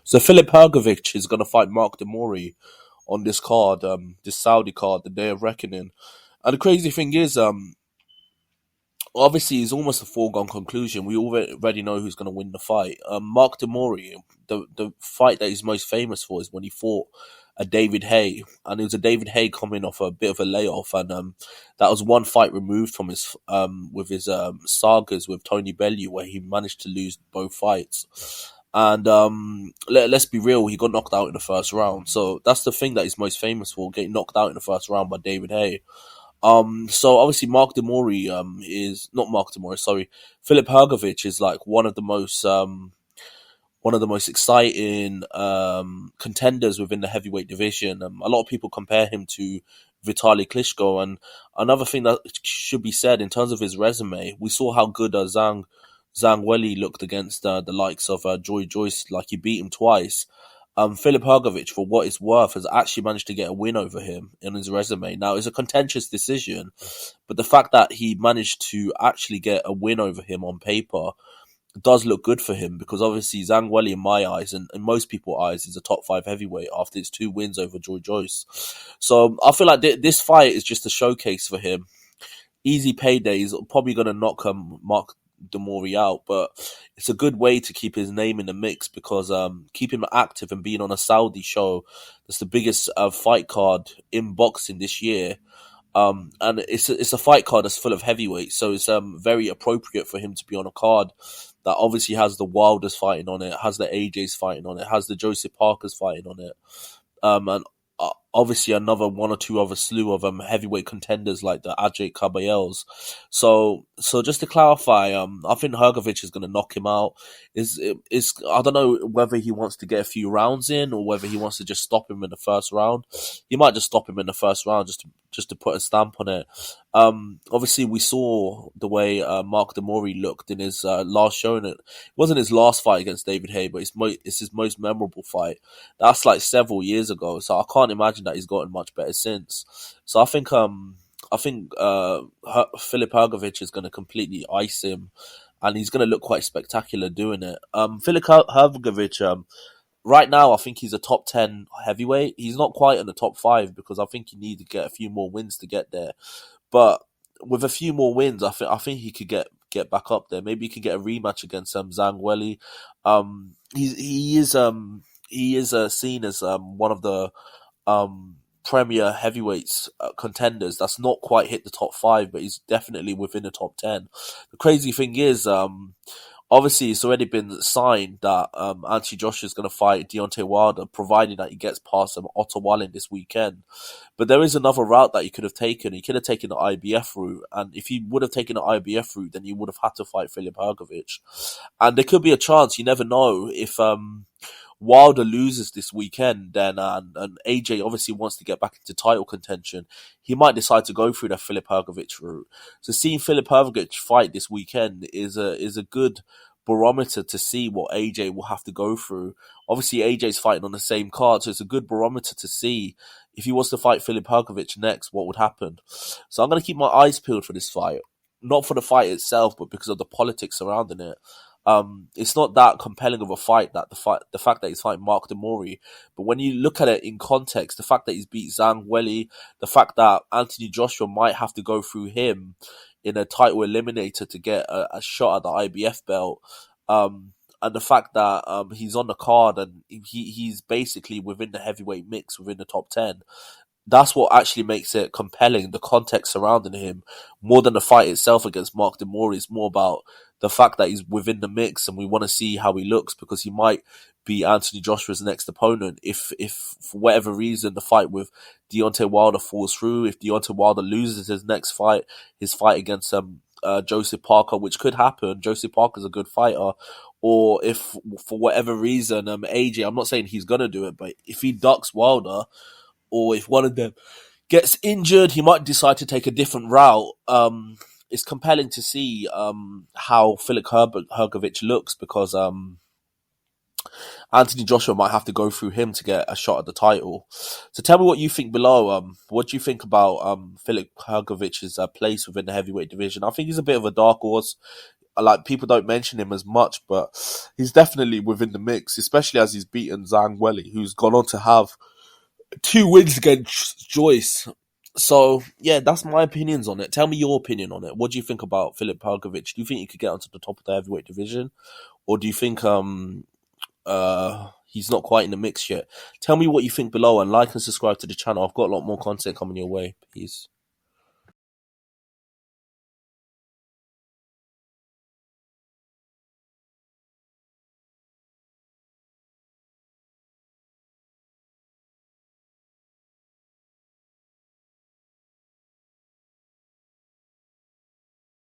So FILIP HYGOVIC is going to fight Mark Demori on this card, this Saudi card, the Day of Reckoning. And the crazy thing is, obviously, it's almost a foregone conclusion. We already know who's going to win the fight. Mark Demori, the fight that he's most famous for is when he fought a David Hay, and it was a David Hay coming off a bit of a layoff, and that was one fight removed from his with his sagas with Tony Bellew, where he managed to lose both fights. And let's be real, he got knocked out in the first round. So that's the thing that he's most famous for, getting knocked out in the first round by David Hay. So obviously Mark Demori is not Mark Demori, sorry, FILIP HYGOVIC is like one of the most exciting contenders within the heavyweight division. A lot of people compare him to Vitaly Klitschko, and another thing that should be said in terms of his resume, we saw how good Zhang Weili looked against the likes of Joy Joyce, like he beat him twice. FILIP HYGOVIC, for what it's worth, has actually managed to get a win over him in his resume. Now, it's a contentious decision, but the fact that he managed to actually get a win over him on paper does look good for him, because obviously Zhang Weili, in my eyes and in most people's eyes, is a top 5 heavyweight after his 2 wins over Joy Joyce. So I feel like this fight is just a showcase for him. Easy payday. He's probably going to knock Mark Demori out, but it's a good way to keep his name in the mix, because keep him active and being on a Saudi show. That's the biggest fight card in boxing this year. And it's a fight card that's full of heavyweights, so it's very appropriate for him to be on a card that obviously has the Wilders fighting on it, has the AJs fighting on it, has the Joseph Parkers fighting on it, and obviously another one or two other slew of heavyweight contenders like the Ajay Kabayels. So just to clarify, I think HYGOVIC is going to knock him out. Is I don't know whether he wants to get a few rounds in or whether he wants to just stop him in the first round. He might just stop him in the first round just to put a stamp on it. Obviously we saw the way Mark Demori looked in his last show, and it wasn't his last fight against David Hay, but it's his most memorable fight. That's like several years ago, so I can't imagine that he's gotten much better since. So I think FILIP HYGOVIC is going to completely ice him, and he's going to look quite spectacular doing it. FILIP HYGOVIC, right now, I think he's a top 10 heavyweight. He's not quite in the top 5, because I think you need to get a few more wins to get there. But with a few more wins, I think he could get back up there. Maybe he could get a rematch against Zhang Weili. He is seen as one of the premier heavyweights contenders that's not quite hit the top 5, but he's definitely within the top 10. The crazy thing is, obviously, it's already been signed that Anthony Joshua is going to fight Deontay Wilder, providing that he gets past Otto Wallin this weekend. But there is another route that he could have taken. He could have taken the IBF route, and if he would have taken the IBF route, then he would have had to fight FILIP HYGOVIC. And there could be a chance, you never know, if Wilder loses this weekend, then and AJ obviously wants to get back into title contention, he might decide to go through the FILIP HYGOVIC route. So seeing FILIP HYGOVIC fight this weekend is a good barometer to see what AJ will have to go through. Obviously, AJ's fighting on the same card, so it's a good barometer to see if he was to fight FILIP HYGOVIC next, what would happen. So I'm going to keep my eyes peeled for this fight, not for the fight itself, but because of the politics surrounding it. It's not that compelling of a fight, that the fact that he's fighting Mark Demori, but when you look at it in context, the fact that he's beat Zhang Weili, the fact that Anthony Joshua might have to go through him in a title eliminator to get a shot at the IBF belt, and the fact that he's on the card and he's basically within the heavyweight mix, within the top 10. That's what actually makes it compelling, the context surrounding him, more than the fight itself against Mark Demori. It's more about the fact that he's within the mix, and we want to see how he looks, because he might be Anthony Joshua's next opponent if for whatever reason the fight with Deontay Wilder falls through, if Deontay Wilder loses his next fight, his fight against Joseph Parker, which could happen. Joseph Parker's a good fighter. Or if for whatever reason AJ, I'm not saying he's going to do it, but if he ducks Wilder, or if one of them gets injured, he might decide to take a different route. It's compelling to see how FILIP HYGOVIC looks, because Anthony Joshua might have to go through him to get a shot at the title. So tell me what you think below. What do you think about FILIP HYGOVIC's place within the heavyweight division? I think he's a bit of a dark horse. like people don't mention him as much, but he's definitely within the mix, especially as he's beaten Zhang Weili, who's gone on to have 2 wins against Joyce. So yeah, that's my opinions on it. Tell me your opinion on it. What do you think about Filip Hygovic? Do you think he could get onto the top of the heavyweight division, or do you think he's not quite in the mix yet? Tell me what you think below, and like and subscribe to the channel. I've got a lot more content coming your way. Peace.